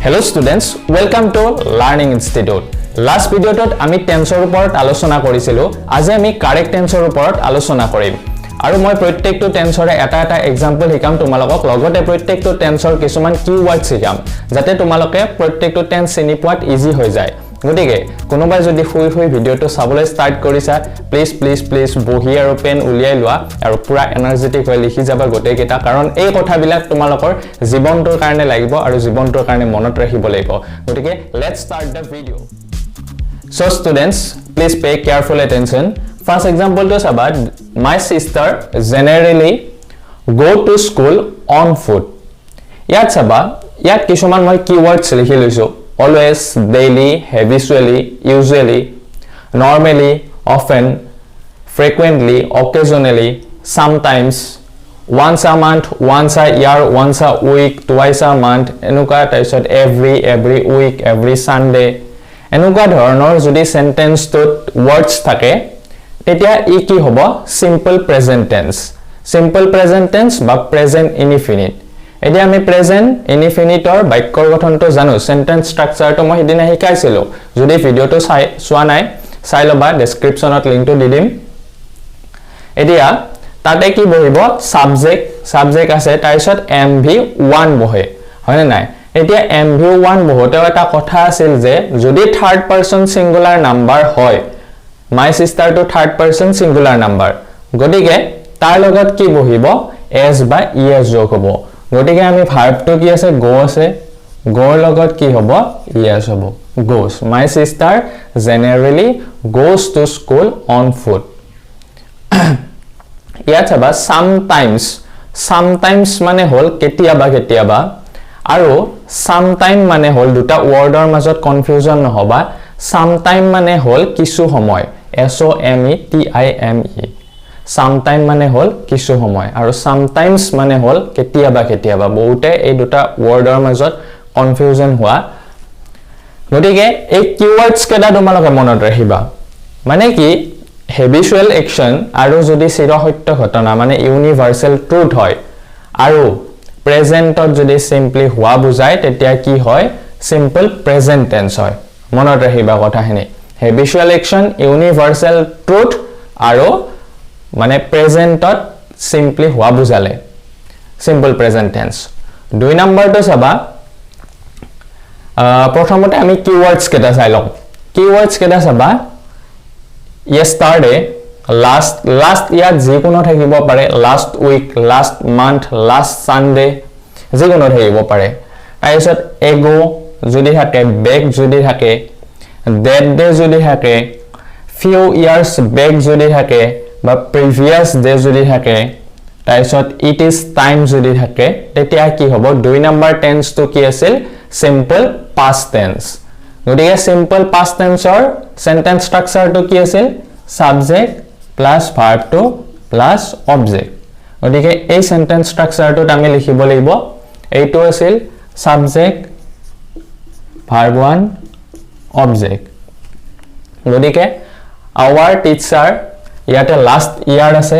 Hello students, welcome to Learning Institute. Last video tot ami tense or upor alochona korisilo. Aji ami correct tense or upor alochona korim. Aru moi protekto tense ore eta example hikam tumalokok logote protekto tense or kisuman keywords hikam jate tumaloke protekto tense chini poat easy hoi jay. গটিকে কোনোবাই যদি ফুই ভিডিওটো চাবলৈ start কৰিছা please বহি আৰু PAN উলিয়াই লোৱা আৰু পুৰা এনাৰ্জেটিক হৈ লিখি যাবা গোটেই কেটা কাৰণ এই কথাবিলাক তোমালোকৰ জীৱনটোৰ কাৰণে লাগিব আৰু জীৱনটোৰ কাৰণে মনত ৰাখিব লাগিব গটিকে let's start da video so students please pay careful attention first example তো চাবা my sister generally go to school on foot ইয়াত চাবা ইয়াত কিছুমান মই কিৱৰ্ডছ লিখি লৈছো always, daily, habitually, usually, normally, often, frequently, occasionally, sometimes, once a month, once a year, once a week, twice a month, enuka taisot every week, every Sunday. Enuka dhoroner jodi sentence tot words thake, tetia e ki hobo simple present tense. Simple present tense ba present indefinite. এদি আমি present ইনফিনিটৰ বাক্যৰ গঠনটো জানো sentence স্ট্ৰাকচাৰটো মই হিদিনা শিকাইছিলো যদি ভিডিওটো চোৱা নাই চাই লবা ডেসক্ৰিপচনত লিংকটো দি দিম এদিয়া তাতে কি বহিব সাবজেক্ট আছে তাৰপিছত mv1 বহে হয়নে নাই এতিয়া mv1 বহতে এটা কথা আছিল যে যদি থাৰ্ড পাৰসন সিঙ্গুলাৰ নাম্বাৰ হয় my sister to third person singular number গটিকে তাৰ লগত কি বহিব s বা es যোগ হ'ব গটিকে আমি ভার্বটো কি আছে গো আছে গোৰ লগত কি হ'ব yes হ'ব goes my sister generally goes to school on foot ইয়াত চাবা sometimes মানে হল কেতিয়াবা আৰু sometime মানে হল দুটা ওয়াৰ্ডৰ মাজত কনফিউজন নহবা sometime মানে হল কিছু সময় SOMETIME sometime মানে হল কিছু সময় আৰু sometimes মানে হল কেতিয়াবা বহুতে এই দুটা ওয়াৰ্ডৰ মাজত কনফিউজন হোৱা গটিকে এই কিৱৰ্ডছ কেডা তোমালোকে মনত ৰাখিবা মানে কি হেবিচুৱেল একচন আৰু যদি চিৰসত্য ঘটনা মানে ইউনিভাৰ্সাল ট্ৰুথ হয় আৰু প্ৰেজেন্টত যদি সিম্পলি হোৱা বুজায় তেতিয়া কি হয় সিম্পল প্ৰেজেন্ট টেন্স হয় মনত ৰাখিবা কথাখিনি হেবিচুৱেল একচন ইউনিভাৰ্সাল ট্ৰুথ আৰু মানে প্ৰেজেন্টত সিম্পলি হোৱা বুজালে সিম্পল প্ৰেজেন্ট টেন্স দুই নাম্বাৰটো চাবা প্ৰথমতে আমি কিৱৰ্ডছ কেটা চাই লম কিৱৰ্ডছ কেটা চাবা yesterday last ইয়াত যিকোনো থাকিব পাৰে last week last month last sunday যিকোনো থাকিব পাৰে তাৰপিছত ago যদি থাকে back যদি থাকে that day যদি থাকে few years back যদি থাকে বা previous day যদি থাকে তাৰপিছত it is time যদি থাকে তেতিয়া কি হ'ব দুই নাম্বাৰ টেন্স তো কি আছিল simple past tense গতিকে simple past tense or sentence structure তো কি আছিল subject plus verb to plus object গতিকে এই sentence structure তো আমি লিখিব লাগিব এইটো আছিল subject verb 1 object গতিকে our teacher ইয়াতে লাস্ট ইয়ার আছে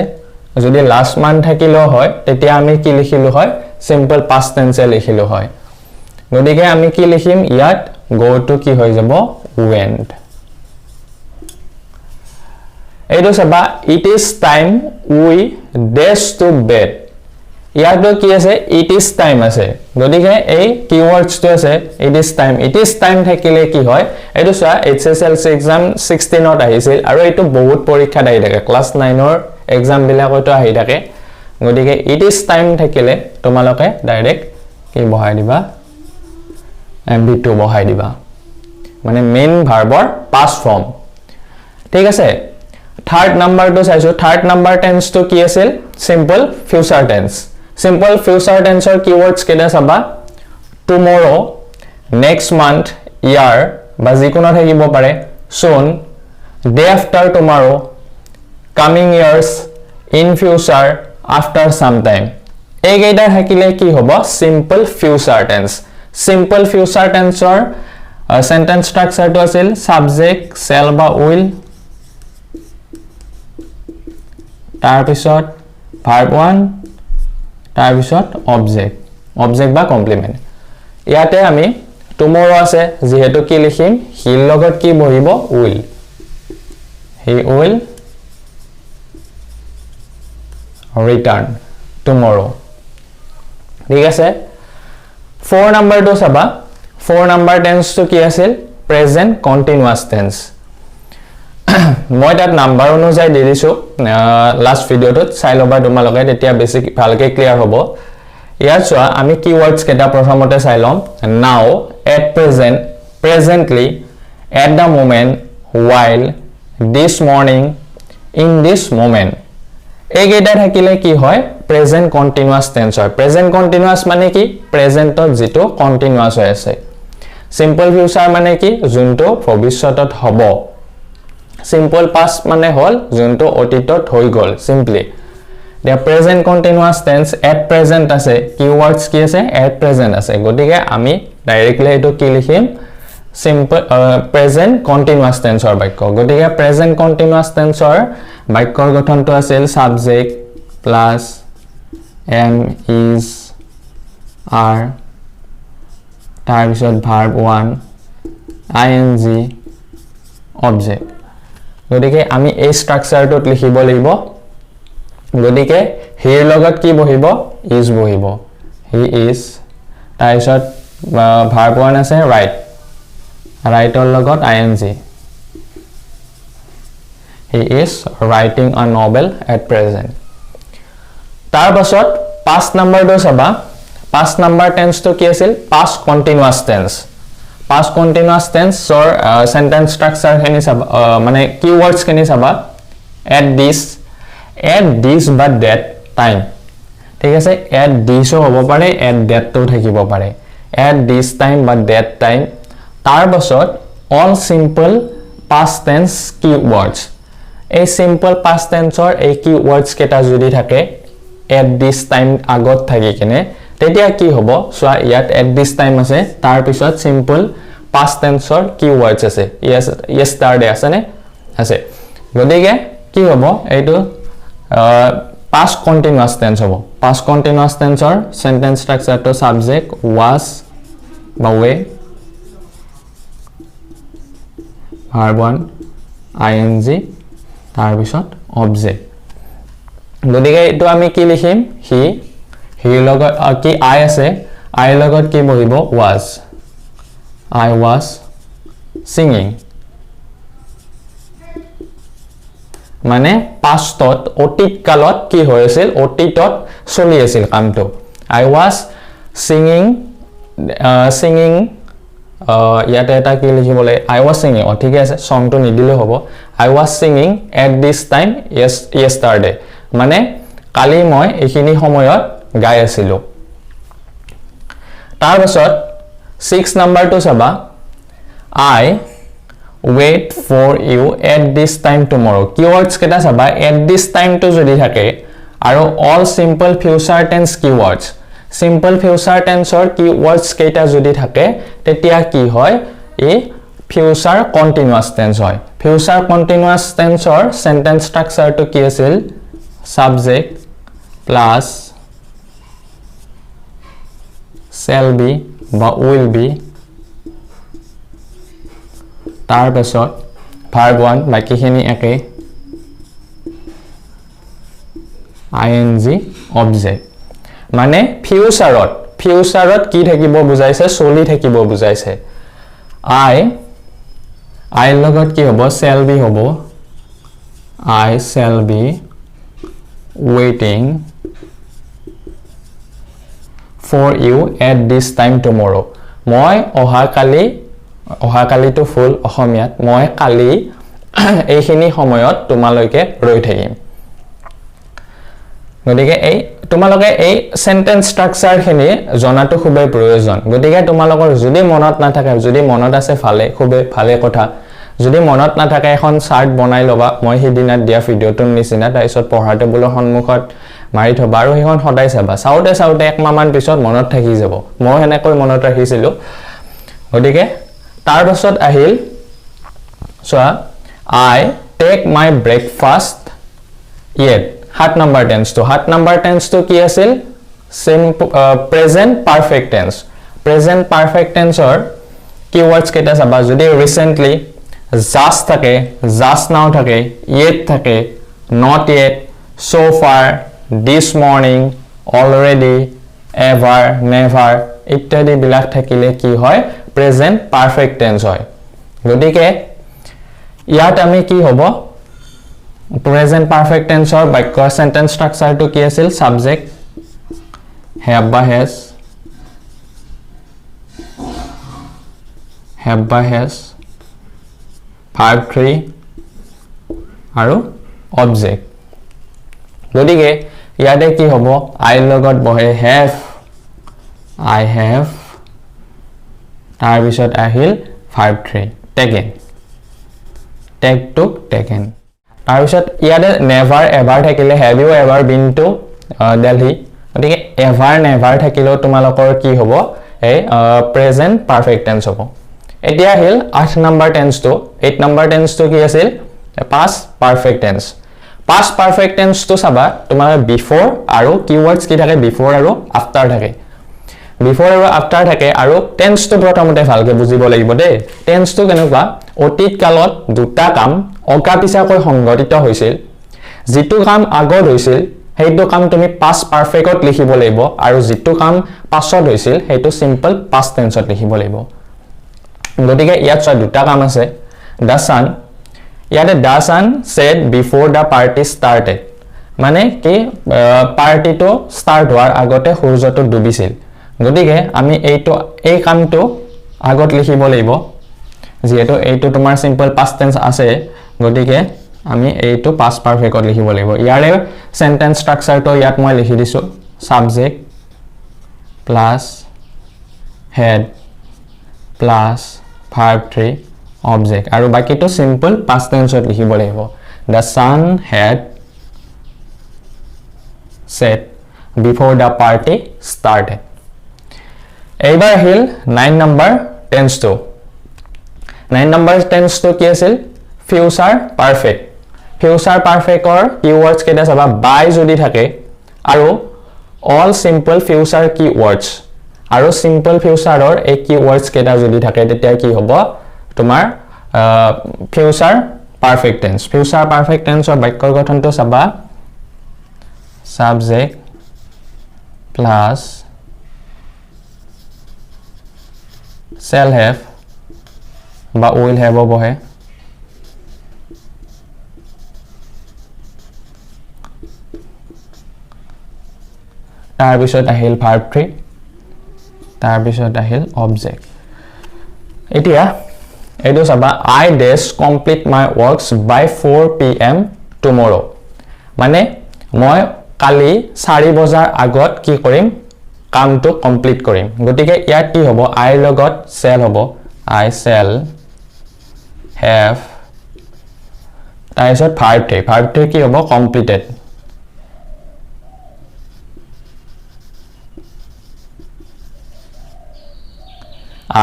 যদি লাস্ট মান থাকিলো হয় তেতিয়া আমি কি লিখিলো হয় সিম্পল পাস্ট টেন্সে লিখিলো হয় গতিকে আমি কি লিখিম ইয়াত গো টু কি হৈ যাব went এইটো সবা it is time we dash to bed ইয়াতো কি আছে it is time আছে গতিকে এই কিৱৰ্ডছ তো আছে it is time থাকিলে কি হয় এইটো সা HSLC এক্সাম 16 ত আহিছিল আৰু এইটো বহুত পৰীক্ষা আহি থাকে ক্লাস 9 ৰ এক্সাম বিলাকতো আহি থাকে গতিকে it is time থাকিলে তোমালোকে ডাইৰেক্ট কি বহাই দিবা MV2 বহাই দিবা মানে মেইন ভাৰ্বৰ পাস্ট ফৰ্ম ঠিক আছে থাৰ্ড নাম্বাৰ তো চাইছো থাৰ্ড নাম্বাৰ টেন্স তো কি আছিল simple future tense simple future tense or keywords কেডা চাবা tomorrow next month year বা যিকোনো থাকিব পাৰে soon day after tomorrow coming years in future after some time এই কেইটা থাকিলে কি হ'ব simple future tense or sentence structure to আছিল subject shall বা will তাৰ পিছত verb 1 তাৰপিছত object বা complement ইয়াতে আমি tomorrow আছে যেহেতু কি লিখিম হিৰ লগত কি বহিব will he will return tomorrow ঠিক আছে 4 number to চাবা 4 number tense to কি আছিল present continuous tense মই তাত নাম্বাৰ অনুযায়ী দি দিছো লাষ্ট ভিডিওটোত চাই লবা তোমালোকে তেতিয়া বেছি ভালকে ক্লিয়াৰ হ'ব ইয়াত চোৱা আমি কিৱৰ্ডছ কেটা প্ৰথমতে চাই লম now at present presently at the moment while this morning in this moment এই কেটা থাকিলে কি হয় present continuous tense হয় present continuous মানে কি প্ৰেজেন্টত যেটো কন্টিনিউয়াস হৈ আছে simple future মানে কি যোনটো ভৱিষ্যতত হ'ব simple past মানে হল যোনটো অতীতত হৈ গল simply the present continuous tense at present আছে keywords কি আছে at present আছে গতিকে আমি ডাইৰেক্টলি এটো কি লিখিম simple present continuous tense or বাক্য গতিকে present continuous tense or বাক্যৰ গঠনটো আছিল subject plus am is are তাৰ পিছত verb 1 ing object গতিকে আমি এই স্ট্ৰাকচাৰটোত লিখিব লাগিব গতিকে হিৰ লগত কি বহিব is বহিব he is তাৰ পিছত verb 1 আছে write writeৰ লগত ing he is writing a novel at present তাৰ পাছত 5 নম্বৰটো চাবা 5 নম্বৰ টেন্সটো কি আছিল past continuous tense past continuous tense or sentence structure khini saba mane keywords khini saba at this but that time thik ase at this hobo pare at that to thakibo pare at this time but that time tar bosot all simple past tense keywords a simple past tense or a keywords keta jodi thake at this time agot thaki kine তেতিয়া কি হ'ব সোয়া ইয়াত at this time আছে তাৰ পিছত simple past tense or keywords আছে yesterday আছে নে আছে গদিকে কি হ'ব এইটো past continuous tense হ'ব past continuous tense or sentence structure to subject was বা way verb 1 ing তাৰ পিছত object গদিকে এটো আমি কি লিখিম he লগত কি I আছে I লগত কি বহিব was I was singing মানে pastত অতীত কালত কি হৈছিল অতীতত চলি আছিল কামটো I was singing ইয়াতে এটা কি লিখিবলে I was singing ঠিক আছে সংটো নিদিলে হ'ব I was singing at this time yesterday মানে কালি মই এইখিনি সময়ত গাই আছিলো তাৰ পাছত 6 number to saba I wait for you at this time tomorrow keywords keta saba at this time to jodi thake aro all simple future tense keywords simple future tense or keywords keta jodi thake tetia ki hoy e future continuous tense hoy future continuous tense or sentence structure to ki asil subject plus shall be বা will be তাৰ পাছত verb 1 বাকিখিনি একে ing object মানে ফিউচাৰত কি থাকিব বুজাইছে চলি থাকিব বুজাইছে I লগত কি হ'ব shall be হ'ব I shall be waiting for you at this time tomorrow মই অহাকালি to full অসমীয়াত মই কালি এইখিনি সময়ত তোমালৈকে ৰৈ থাকিম গতিকে এই তোমালোকে এই সেন্টেন্স স্ট্ৰাকচাৰ খিনি জনাটো খুবেই প্ৰয়োজন গতিকে তোমালোকৰ যদি মনত না থাকে যদি মনত আছে খুবেই ভালে কথা যদি মনত না থাকে এখন চাৰ্ট বনাই লবা মই হিদিনা দিয়া ভিডিওটোৰ নিচিনা তাৰপিছত পঢ়া টেবুলৰ সন্মুখত মাৰি থবা আৰু এখন সদায় চাবা চাউতে এক মাহমান পিছত মনত থাকি যাব মই হেনেকৈ মনত ৰাখিছিলো গতিকে তাৰ পাছত আহিল সোয়া I take my breakfast yet 7 number tense to 7 number tense to কি আছিল present perfect tense or keywords কেটা চাবা যদি recently just থাকে just now থাকে yet থাকে not yet so far this morning already ever never ইত্যাদি বিলাক থাকিলে কি হয় present perfect tense হয় গতিকে ইয়াত আমি কি হ'ব present perfect tense or বাক্যৰ sentence structure to কি আছিল subject have বা has verb 3 আৰু object গতিকে ইয়াতে কি হ'ব I লগত বহে have I have তাৰ পিছত আহিল verb 3 taken take took taken তাৰ পিছত ইয়াতে never ever থাকিলে have you ever been to Delhi গতিকে ever never থাকিলেও তোমালোকৰ কি হ'ব এই present perfect tense হ'ব এতিয়া আহিল 8 নম্বৰ টেন্স টো 8 নম্বৰ টেন্স টো কি আছিল past perfect tense past perfect tense টো চাবা তোমাৰ before আৰু keywords কি থাকে before আৰু after থাকে before আৰু after থাকে আৰু tense টো প্ৰথমতে ভালকে বুজিব লাগিব দে tense টো কেনেকুৱা অতীত কালত দুটা কাম অগা পিছাকৈ সংঘটিত হৈছিল যেটো কাম আগত হৈছিল হেইটো কাম তুমি past perfect ত লিখিব লাগিব আৰু যেটো কাম পাছত হৈছিল হেইটো simple past tense ত লিখিব লাগিব গতিকে ইয়াত দুটা কাম আছে the sun ইয়াতে the sun said before the party started মানে কি পাৰ্টি টো স্টাৰ্ট হোৱাৰ আগতে সূৰ্যটো ডুবিছিল গতিকে আমি এই কামটো আগত লিখিব লাগিব যেহেতু এইটো তোমাৰ simple past tense আছে গতিকে আমি এইটো past perfect ত লিখিব লাগিব ইয়াৰে sentence structure টো ইয়াত মই লিখি দিছো subject plus had plus verb 3 object আৰু বাকিটো simple past tense ত লিখিব লাগিব the sun had said before the party started এইবাৰ আহিল 9 নম্বৰ tense টো 9 নম্বৰ tense টো কি আছিল future perfect ৰ keywords কেটা চাবা by যদি থাকে আৰু all simple future keywords আৰু simple future ৰ এই keywords কেটা যদি থাকে তেতিয়া কি হ'ব তোমাৰ future perfect tense ৰ বাক্যৰ গঠনটো চাবা subject plus shall have বা will have বহে তাৰ পিছত আহিল verb 3 তাৰ পিছত আহিল object এতিয়া এটো চাবা I dash complete my works by 4 pm tomorrow মানে মই কালি 4 বজাৰ আগত কি কৰিম কামটো কমপ্লিট কৰিম গতিকে ইয়াত কি হ'ব I লগত shall হ'ব I shall have তাৰ পিছত verb 3 কি হ'ব completed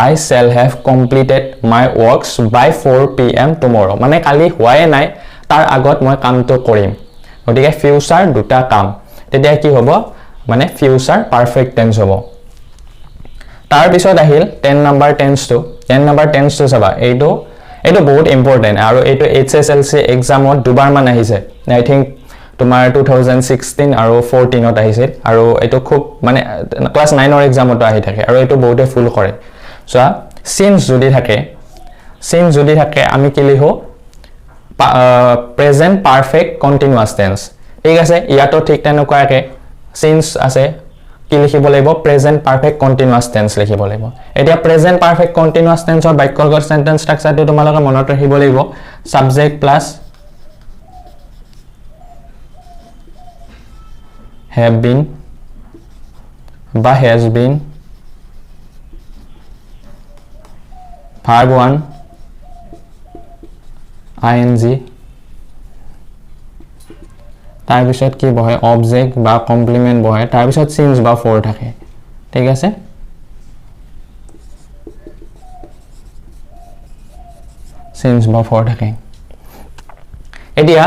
I shall have completed my works by 4 pm tomorrow মানে কালি হোৱাই নাই তাৰ আগত মই কামটো কৰিম গতিকে future দুটা কাম তেতিয়া কি হ'ব মানে future perfect tense হ'ব তাৰ পিছত আহিল 10 নম্বৰ tense টো চাবা এইটো বহুত ইম্পৰ্টেন্ট আৰু এইটো HSLC এক্সামত দুবাৰ মান আহিছে I think তোমাৰ 2016 আৰু 14 ত আহিছিল আৰু এইটো খুব মানে ক্লাস 9 ৰ এক্সামতো আহি থাকে আৰু এইটো বহুতে ফুল কৰে So, since যদি থাকে আমি কি লিখো present perfect continuous tense ঠিক আছে ইয়াতো ঠিক তেনেকুৱাকে since আছে কি লিখিব লাগিব present perfect continuous tense লিখিব লাগিব এতিয়া present perfect continuous tense ৰ বাক্যৰ sentence structure টো তোমালোকে মনত ৰাখিব লাগিব subject plus have been বা has been verb 1 ing তাৰ পিছত কি বহে object বা complement বহে তাৰ পিছত since বা for থাকে ঠিক আছে since বা for থাকে এতিয়া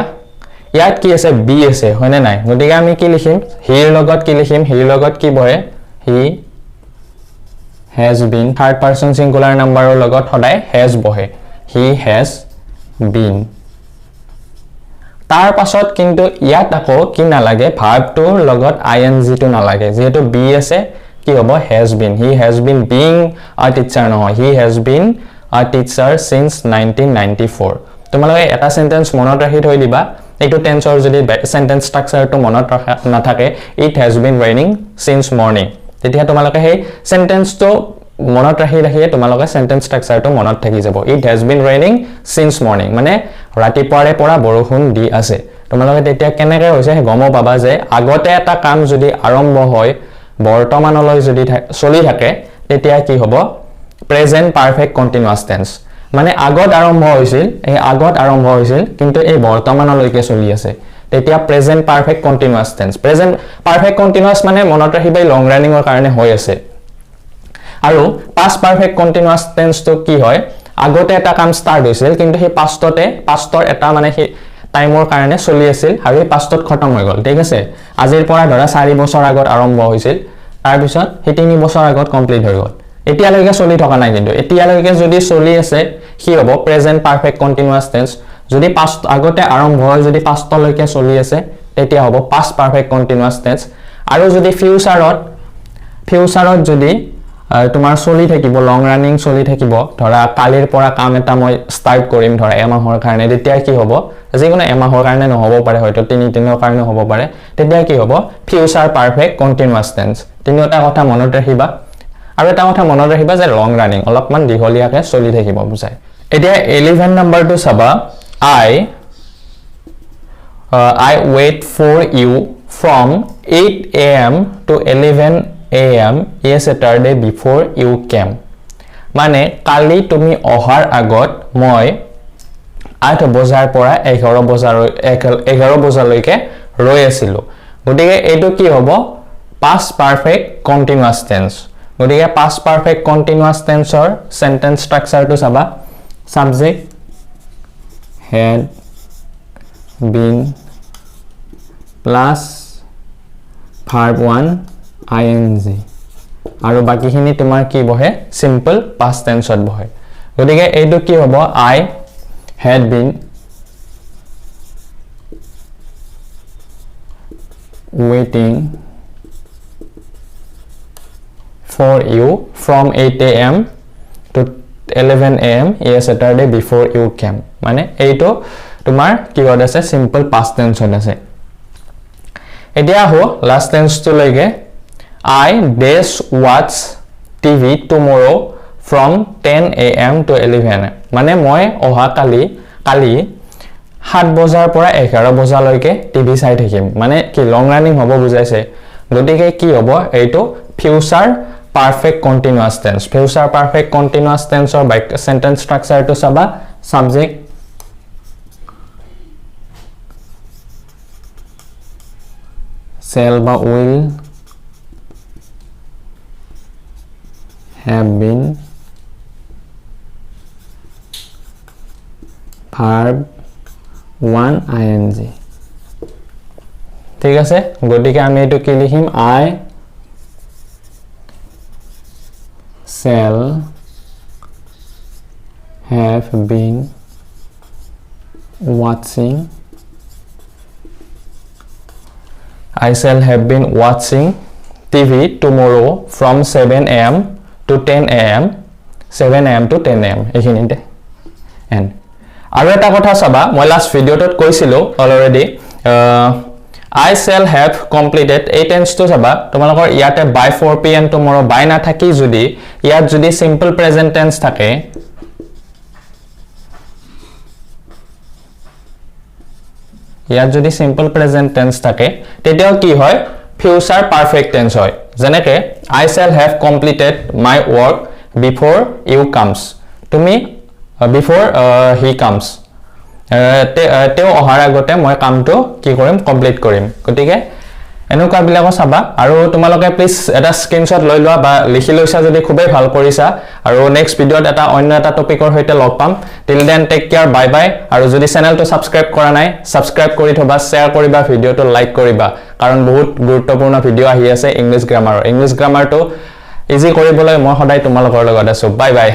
ইয়াত কি আছে be আছে হয়নে নাই গতিকে আমি কি লিখিম he লগত কি লিখিম he লগত কি বহে he has been third person singular number or logot hodai has bohe he has been tar pasot kintu iat ako ki nalage verb to logot ing to nalage jehetu be ase ki hobo has been he has been being a teacher no he has been a teacher since 1994 তোমালোকে এটা sentence মনত ৰাখি থৈ দিবা এইটো টেন্সৰ যদি sentence স্ট্ৰাকচাৰটো মনত নাথাকে it has been raining since morning তেতিয়া তোমালোকে সেই সেন্টেন্সটো মনত ৰাখি তোমালোকে সেন্টেন্স স্ট্ৰাকচাৰটো মনত থাকি যাব it has been raining since morning মানে ৰাতিপুৱাৰে পৰা বৰষুণ দি আছে তোমালোকে তেতিয়া কেনেকৈ হৈছে গম পাবা যে আগতে এটা কাম যদি আৰম্ভ হয় বৰ্তমানলৈ যদি চলি থাকে তেতিয়া কি হ'ব প্ৰেজেন্ট পাৰফেক্ট কন্টিনিউয়াস টেন্স মানে আগত আৰম্ভ হৈছিল কিন্তু এই বৰ্তমানলৈকে চলি আছে তেতিয়া present perfect continuous tense present perfect continuous মানে মনত ৰাখিবা লং ৰানিংৰ কাৰণে হৈ আছে আৰু পাষ্ট পাৰফেক্ট কন্টিনিউয়াস টেন্সটো কি হয় আগতে এটা কাম স্টাৰ্ট হৈছিল কিন্তু সেই পাষ্টৰ এটা মানে সেই টাইমৰ কাৰণে চলি আছিল আৰু এই পাষ্টত খতম হৈ গল ঠিক আছে আজিৰ পৰা ধৰা 4 বছৰ আগত আৰম্ভ হৈছিল তাৰ পিছত সেই 3 বছৰ আগত কমপ্লিট হৈ গল এতিয়ালৈকে চলি থকা নাই কিন্তু এতিয়ালৈকে যদি চলি আছে কি হ'ব প্ৰেজেন্ট পাৰফেক্ট কন্টিনিউয়াস টেন্স যদি পাষ্ট আগতে আৰম্ভ হয় যদি পাষ্টলৈকে চলি আছে তেতিয়া হ'ব পাষ্ট পাৰফেক্ট কন্টিনিউয়াস টেন্স আৰু যদি ফিউচাৰত যদি তোমাৰ চলি থাকিব লং ৰানিং চলি থাকিব ধৰা কালিৰ পৰা কাম এটা মই স্টাৰ্ট কৰিম ধৰা এমাহৰ কাৰণে তেতিয়া কি হ'ব যিকোনো এমাহৰ কাৰণে নহব পাৰে হয়তো 3 দিনৰ কাৰণে হ'ব পাৰে তেতিয়া কি হ'ব ফিউচাৰ পাৰফেক্ট কন্টিনিউয়াস টেন্স তিনিটা কথা মনত ৰাখিবা আৰু এটা কথা মনত ৰাখিবা যে লং ৰানিং অলপমান দীঘলীয়াকৈ চলি থাকিব বুজাই এতিয়া 11 নম্বৰটো চাবা I wait for you from 8 am to 11 am yesterday before you came মানে কালি তুমি অহাৰ আগত মই 8 বজাৰ পৰা 11 বজালৈকে ৰৈ আছিলো গতিকে এইটো কি হ'ব past perfect continuous tense গতিকে past perfect continuous tenseৰ sentence structureটো চাবা subject had been plus verb 1 ing আৰু বাকিখিনি তোমাৰ কি বহে simple past tenseত বহে গতিকে এইটো কি হ'ব I had been waiting for you from 8 am to 11 am yesterday before you came মানে এইটো তোমাৰ কি word আছে simple past tense আছে এতিয়া হো last tense to লৈকে I dash watch TV tomorrow from 10 am to 11 am মানে মই অহা কালি 7 বজাৰ পৰা 11 বজালৈকে টিভি চাই থাকিম মানে কি লং ৰানিং হ'ব বুজাইছে গতিকে কি হ'ব এইটো future perfect continuous tense future perfect continuous tense or by sentence structure to saba subject shall ba will have been verb 1 ing ঠিক আছে গতিকে আমি এটো কি লিখিম I shall have been watching TV tomorrow from 7 am to 10 am 7 am to 10 am এইখিনিতে and আৰু এটা কথা চাবা মই লাষ্ট ভিডিওটোত কৈছিলো already I shall have completed এই টেন্সটো চাবা তোমালোকৰ ইয়াতে by 4 pm tomorrow by না থাকি যদি ইয়াত যদি simple present tense থাকে ইয়াত যদি simple present tense থাকে তেতিয়াও কি হয় future perfect tense হয় যেনেকৈ I shall have completed my work before you comes তুমি before he comes তেও অহাৰ আগতে মই কামটো কি কৰিম কমপ্লিট কৰিম গতিকে এনেকুৱা বিলাকো চাবা আৰু তোমালোকে প্লিজ এটা স্ক্ৰিনশ্বট লৈ লোৱা বা লিখি লৈছা যদি খুবেই ভাল কৰিছা আৰু নেক্সট ভিডিওত এটা অন্য এটা টপিকৰ সৈতে লগ পাম till then take care bye bye আৰু যদি চেনেলটো সাবস্ক্ৰাইব কৰা নাই সাবস্ক্ৰাইব কৰি থবা শেয়াৰ কৰিবা ভিডিওটো লাইক কৰিবা কাৰণ বহুত গুৰুত্বপূৰ্ণ ভিডিও আহি আছে ইংলিশ গ্ৰামাৰৰ ইংলিশ গ্ৰামাৰটো ইজি কৰিবলৈ মই সদায় তোমালোকৰ লগত আছো বাই বাই